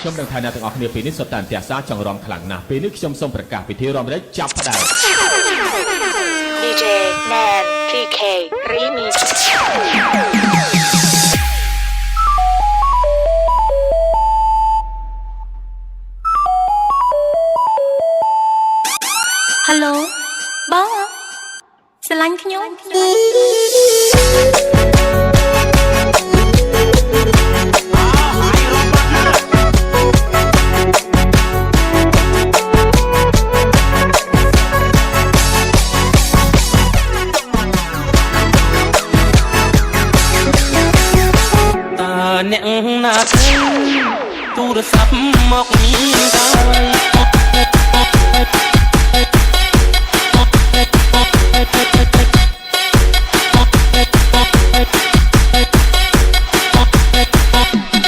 ខ្ញុំនឹងថាអ្នកទាំងអស់គ្នាពេលនេះសុទ្ធតែអន្ទះសារចង់រំខ្លាំងណាស់ពេលនេះខ្ញុំសូមប្រកាសពិធីរំលែកចាប់ផ្ដើម DJ Nan GK Remix Hello បងស្រឡាញ់ខ្ញុំ អ្នកណាទៅទូរស័ព្ទមកមានតែ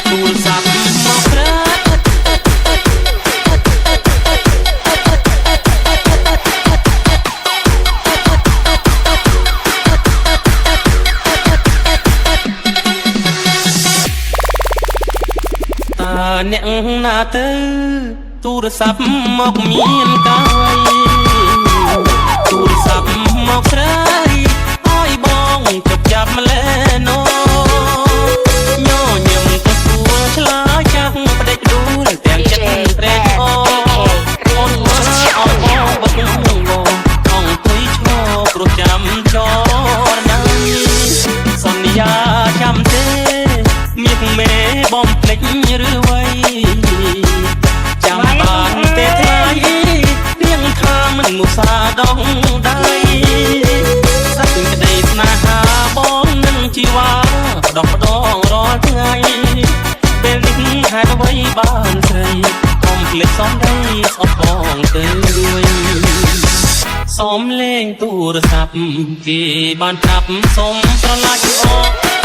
ទូរស័ព្ទមកប្រើអ្នកណាទៅទូរស័ព្ទមកមានកាយទូរស័ព្ទមកស្រីឲ្យបងជប់ចាប់ម្លេណូញញឹមទៅសួរឆ្លើយចាស់ផ្ដេចដួលទាំងចិត្តត្រេកអរអូនមើលអោបងបឹកងងអង្គុយឈរព្រោះចាំចរណាសន្យាចាំទេមានមេបំភ្លេចឬវ័យចាំបានទេថ្លៃទៀងថាមិនមុសាដងដៃសក្តិក្តីស្នេហាបងនឹងជីវ៉ាដងដងរាល់ថ្ងៃពេលនេះហេតុអ្វីបានស្រីកុំភ្លេចសំដីស្អប់បងទៅសូមលេងទូរស័ព្ទគេបានប្រាប់សូមស្រឡាញ់អរ